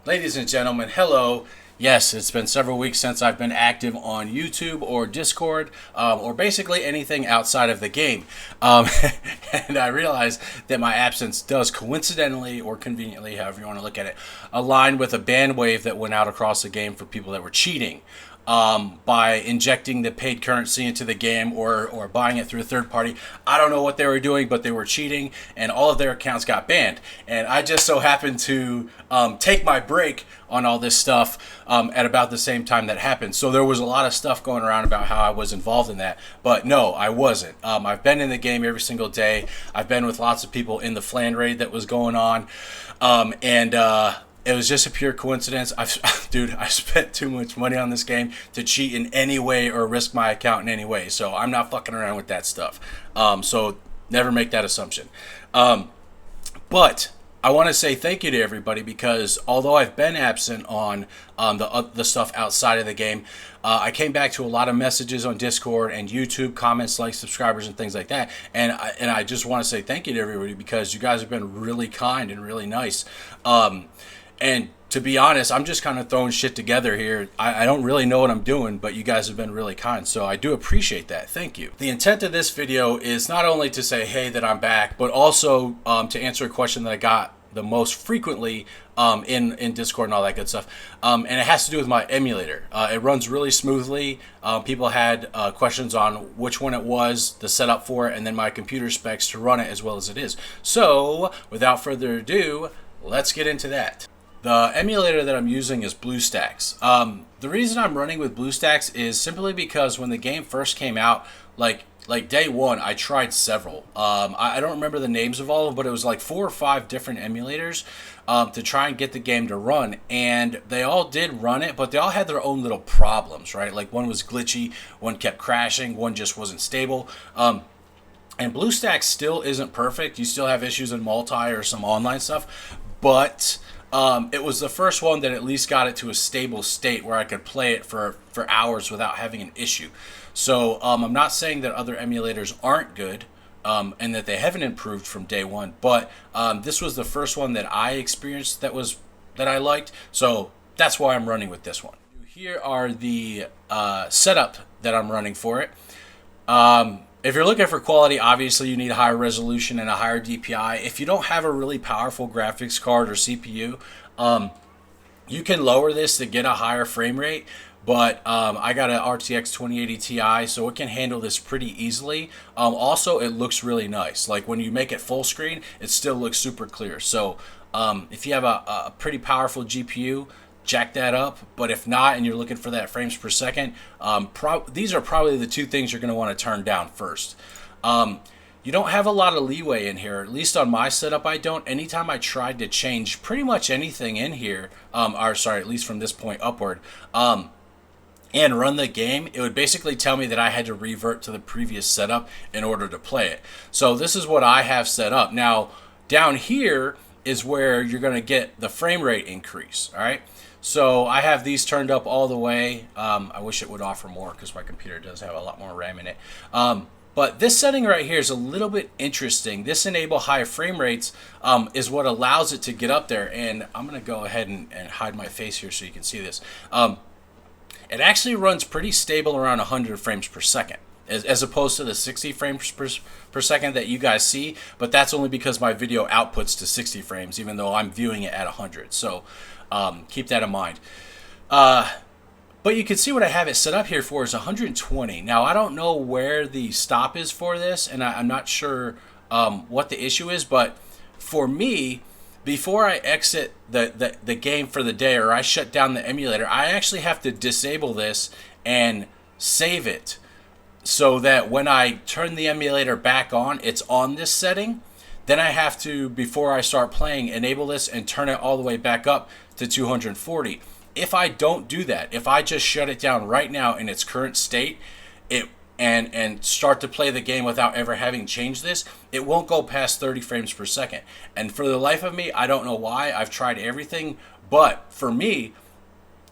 Ladies and gentlemen, hello. Yes, it's been several weeks since I've been active on YouTube or Discord, or basically anything outside of the game. Um, and I realize that my absence does coincidentally or conveniently, however you want to look at it, align with a ban wave that went out across the game for people that were cheating. By injecting the paid currency into the game or buying it through a third party. I don't know what they were doing, but they were cheating, and all of their accounts got banned. And I just so happened to take my break on all this stuff at about the same time that happened. So there was a lot of stuff going around about how I was involved in that. But no, I wasn't. I've been in the game every single day. I've been with lots of people in the Flan raid that was going on. It was just a pure coincidence. Dude, I spent too much money on this game to cheat in any way or risk my account in any way. So I'm not fucking around with that stuff. So never make that assumption. But I want to say thank you to everybody because although I've been absent on the stuff outside of the game, I came back to a lot of messages on Discord and YouTube, comments, likes, subscribers, and things like that. And I just want to say thank you to everybody because you guys have been really kind and really nice. And to be honest, I'm just kind of throwing shit together here. I don't really know what I'm doing, but you guys have been really kind, so I do appreciate that. Thank you. The intent of this video is not only to say, hey, that I'm back, but also to answer a question that I got the most frequently in Discord and all that good stuff. And it has to do with my emulator. It runs really smoothly. People had questions on which one it was, the setup for it, and then my computer specs to run it as well as it is. So, without further ado, let's get into that. The emulator that I'm using is BlueStacks. The reason I'm running with BlueStacks is simply because when the game first came out, like day one, I tried several. I don't remember the names of all of them, but it was like 4 or 5 different emulators to try and get the game to run. And they all did run it, but they all had their own little problems, right? Like one was glitchy, one kept crashing, one just wasn't stable. And BlueStacks still isn't perfect. You still have issues in multi or some online stuff, but it was the first one that at least got it to a stable state where I could play it for hours without having an issue. So I'm not saying that other emulators aren't good and that they haven't improved from day one, but this was the first one that I experienced that I liked. So that's why I'm running with this one. Here are the setup that I'm running for it. If you're looking for quality, obviously you need a higher resolution and a higher DPI. If you don't have a really powerful graphics card or CPU, you can lower this to get a higher frame rate. But I got an RTX 2080 Ti, so it can handle this pretty easily. Also, it looks really nice. Like when you make it full screen, it still looks super clear. So if you have a pretty powerful GPU, jack that up. But if not, and you're looking for that frames per second, these are probably the two things you're going to want to turn down first. You don't have a lot of leeway in here, at least on my setup I don't. Anytime I tried to change pretty much anything in here, at least from this point upward, and run the game, it would basically tell me that I had to revert to the previous setup in order to play it. So this is what I have set up. Now, down here is where you're going to get the frame rate increase, all right? So I have these turned up all the way. I wish it would offer more because my computer does have a lot more RAM in it. But this setting right here is a little bit interesting. This enable high frame rates is what allows it to get up there. And I'm going to go ahead and hide my face here so you can see this. It actually runs pretty stable around 100 frames per second. As opposed to the 60 frames per second that you guys see. But that's only because my video outputs to 60 frames, even though I'm viewing it at 100. So keep that in mind. But you can see what I have it set up here for is 120. Now, I don't know where the stop is for this, and I'm not sure what the issue is. But for me, before I exit the game for the day or I shut down the emulator, I actually have to disable this and save it so that when I turn the emulator back on, it's on this setting. Then I have to, before I start playing, enable this and turn it all the way back up to 240. If I don't do that, if I just shut it down right now in its current state, and start to play the game without ever having changed this, it won't go past 30 frames per second. And for the life of me, I don't know why. I've tried everything, but for me,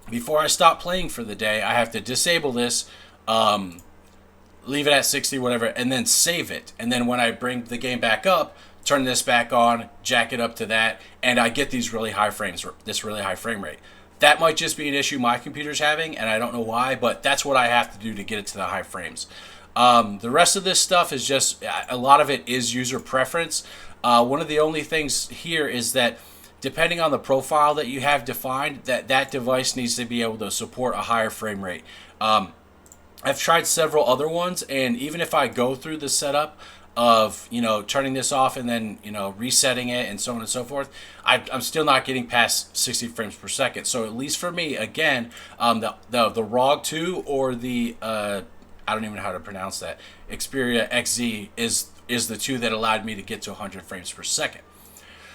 before I stop playing for the day, I have to disable this, leave it at 60, whatever, and then save it. And then when I bring the game back up turn this back on, jack it up to that, and I get these really high frames, this really high frame rate. That might just be an issue my computer's having, and I don't know why, but that's what I have to do to get it to the high frames. The rest of this stuff is just, a lot of it is user preference. One of the only things here is that depending on the profile that you have defined, that device needs to be able to support a higher frame rate. I've tried several other ones, and even if I go through the setup of, turning this off and then, resetting it and so on and so forth, I'm still not getting past 60 frames per second. So at least for me, again, the ROG 2 or the, I don't even know how to pronounce that, Xperia XZ is the two that allowed me to get to 100 frames per second.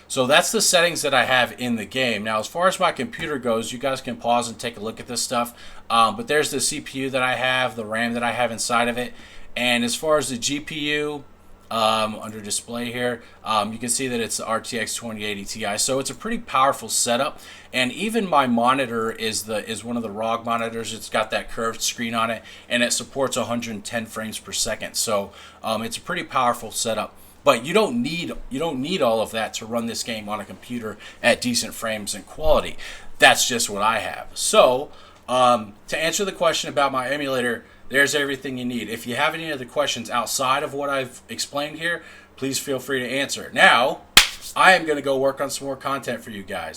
So that's the settings that I have in the game. Now, as far as my computer goes, you guys can pause and take a look at this stuff. But there's the CPU that I have, the RAM that I have inside of it. And as far as the GPU, under display here, you can see that it's the RTX 2080 Ti. So it's a pretty powerful setup. And even my monitor is one of the ROG monitors. It's got that curved screen on it, and it supports 110 frames per second. So it's a pretty powerful setup. But you don't need all of that to run this game on a computer at decent frames and quality. That's just what I have. So to answer the question about my emulator, there's everything you need. If you have any other questions outside of what I've explained here, please feel free to answer. Now, I am going to go work on some more content for you guys.